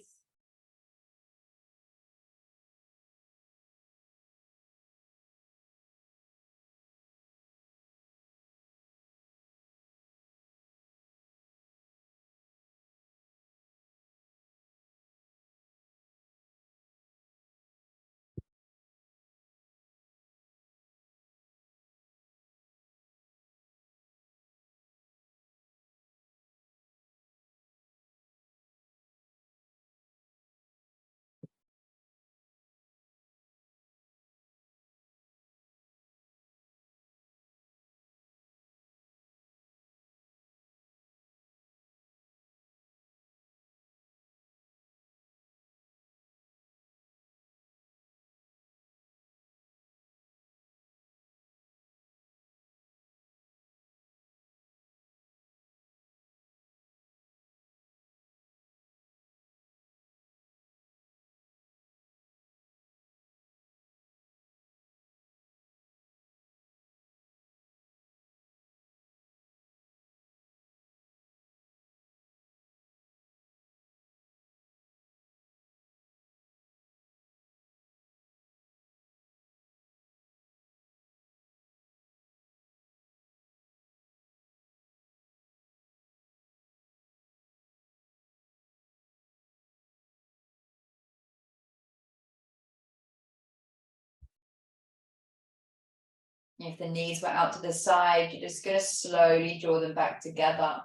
If the knees were out to the side, you're just going to slowly draw them back together,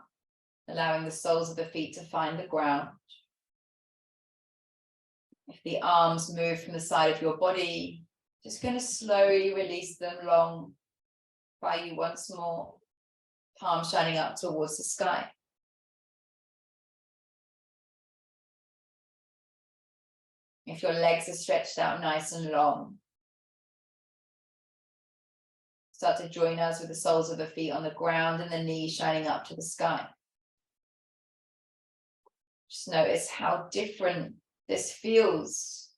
allowing the soles of the feet to find the ground. If the arms move from the side of your body, just going to slowly release them long. Try you once more. Palms shining up towards the sky. If your legs are stretched out nice and long, start to join us with the soles of the feet on the ground and the knees shining up to the sky. Just notice how different this feels.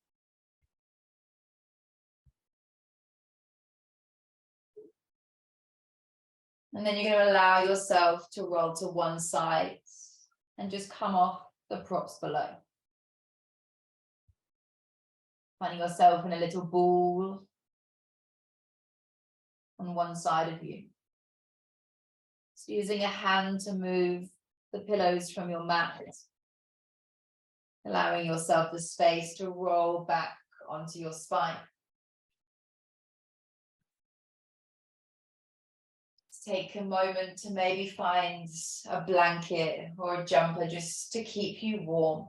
And then you're going to allow yourself to roll to one side and just come off the props below. Finding yourself in a little ball on one side of you. Just using a hand to move the pillows from your mat. Allowing yourself the space to roll back onto your spine. Take a moment to maybe find a blanket or a jumper just to keep you warm.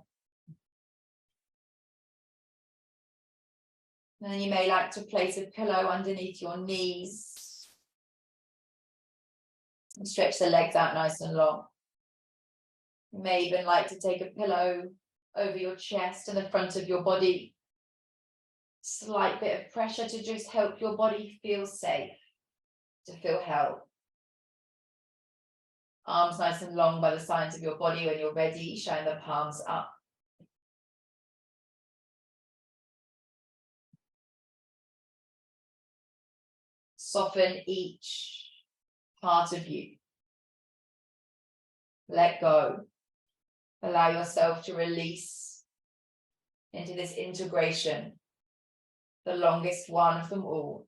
And then you may like to place a pillow underneath your knees and stretch the legs out nice and long. You may even like to take a pillow over your chest and the front of your body. Slight bit of pressure to just help your body feel safe, to feel held. Arms nice and long by the sides of your body. When you're ready, shine the palms up. Soften each part of you. Let go. Allow yourself to release into this integration, the longest one of them all,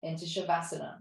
into Shavasana.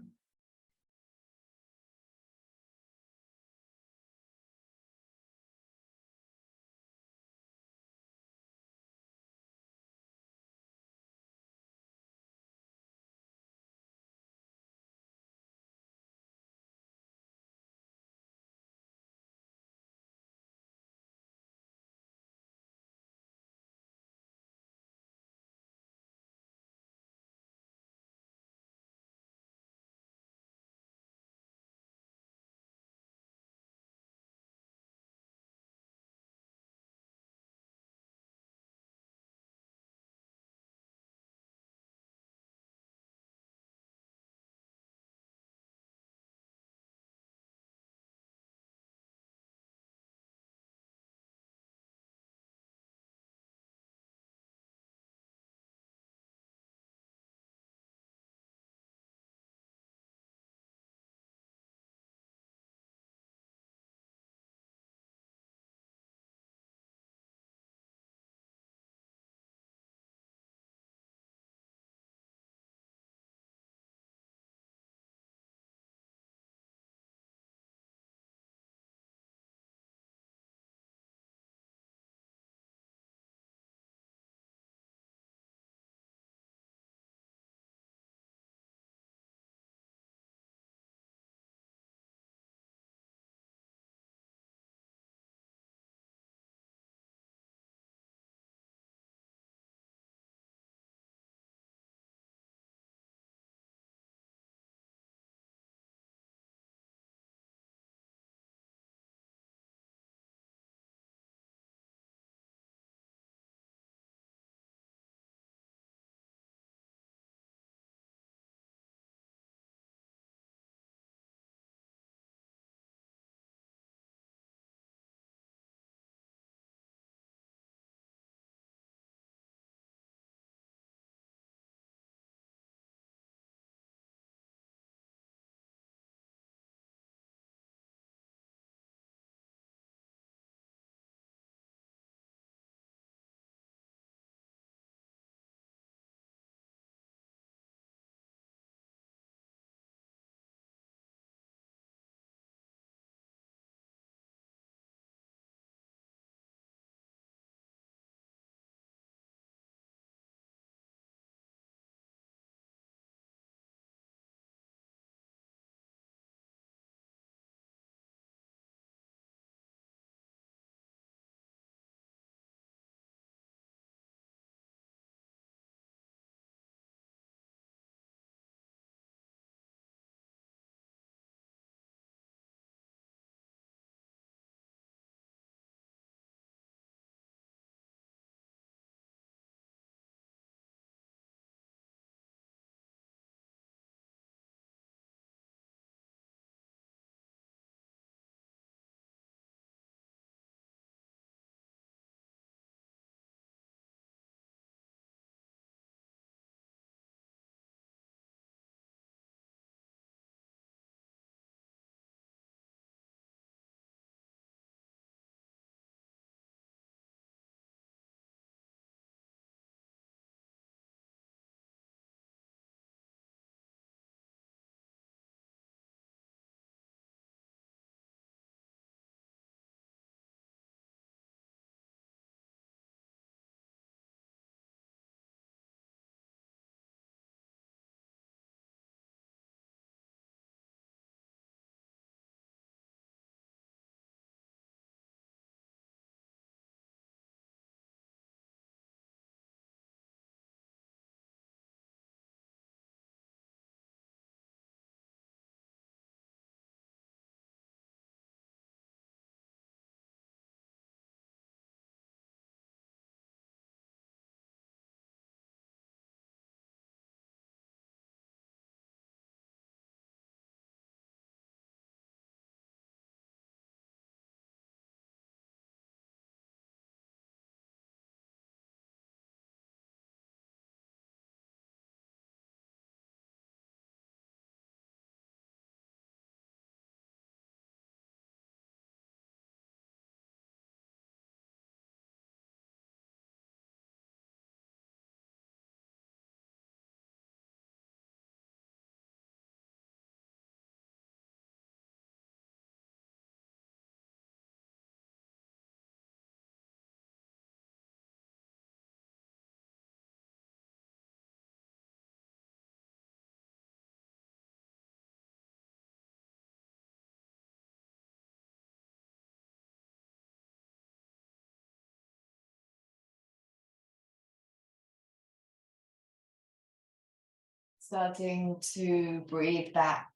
Starting to breathe back.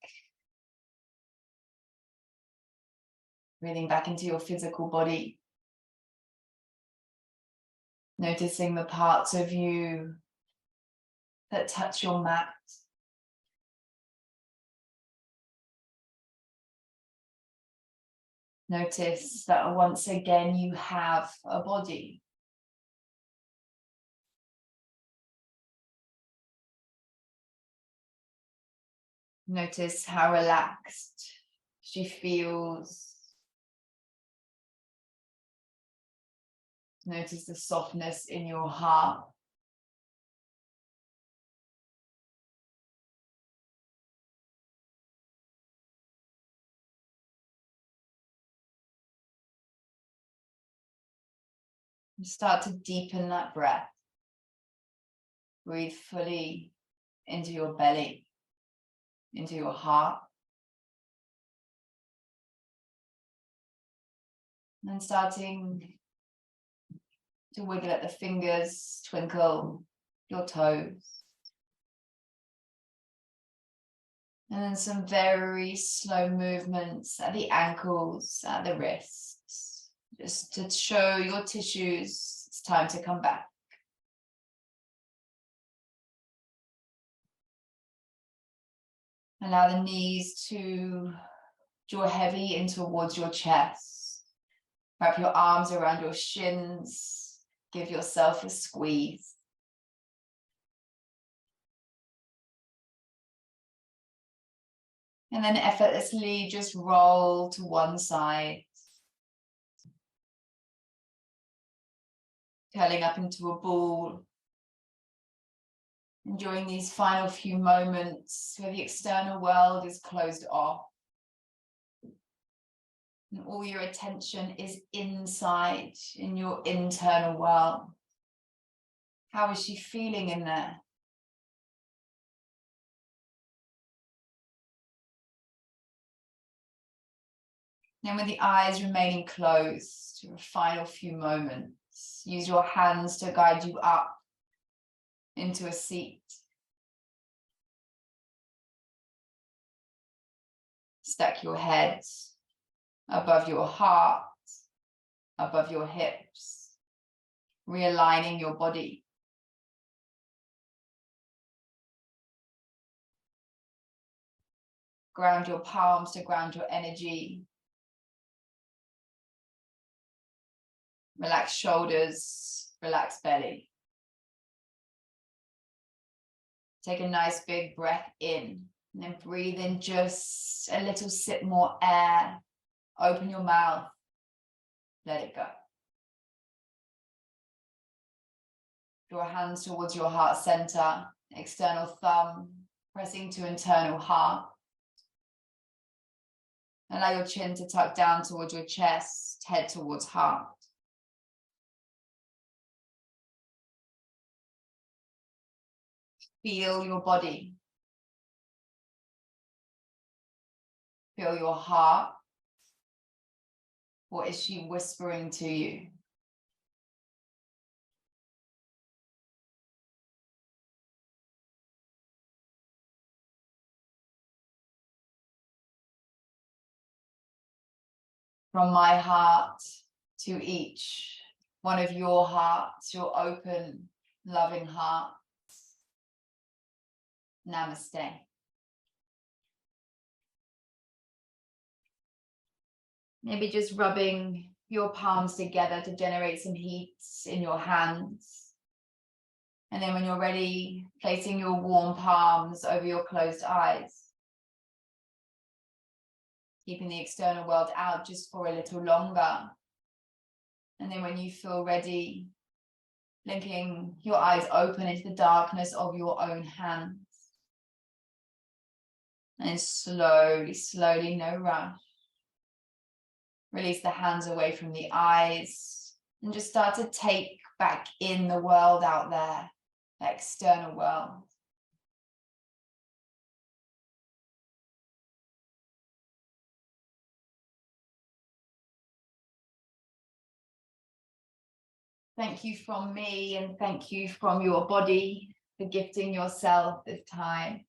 Breathing back into your physical body. Noticing the parts of you that touch your mat. Notice that once again you have a body. Notice how relaxed she feels. Notice the softness in your heart. And start to deepen that breath. Breathe fully into your belly, into your heart. And then starting to wiggle at the fingers, twinkle your toes. And then some very slow movements at the ankles, at the wrists, just to show your tissues it's time to come back. Allow the knees to draw heavy in towards your chest. Wrap your arms around your shins. Give yourself a squeeze. And then effortlessly just roll to one side. Curling up into a ball. Enjoying these final few moments where the external world is closed off. And all your attention is inside, in your internal world. How is she feeling in there? Then with the eyes remaining closed for a final few moments, use your hands to guide you up into a seat. Stack your head above your heart, above your hips, realigning your body. Ground your palms to ground your energy. Relax shoulders, relax belly. Take a nice big breath in, and then breathe in just a little sip more air. Open your mouth, let it go. Draw hands towards your heart center, external thumb pressing to internal heart. Allow your chin to tuck down towards your chest, head towards heart. Feel your body. Feel your heart. What is she whispering to you? From my heart to each one of your hearts, your open, loving heart. Namaste. Maybe just rubbing your palms together to generate some heat in your hands. And then when you're ready, placing your warm palms over your closed eyes. Keeping the external world out just for a little longer. And then when you feel ready, blinking your eyes open into the darkness of your own hands. And slowly, slowly, no rush. Release the hands away from the eyes and just start to take back in the world out there, the external world. Thank you from me and thank you from your body for gifting yourself this time.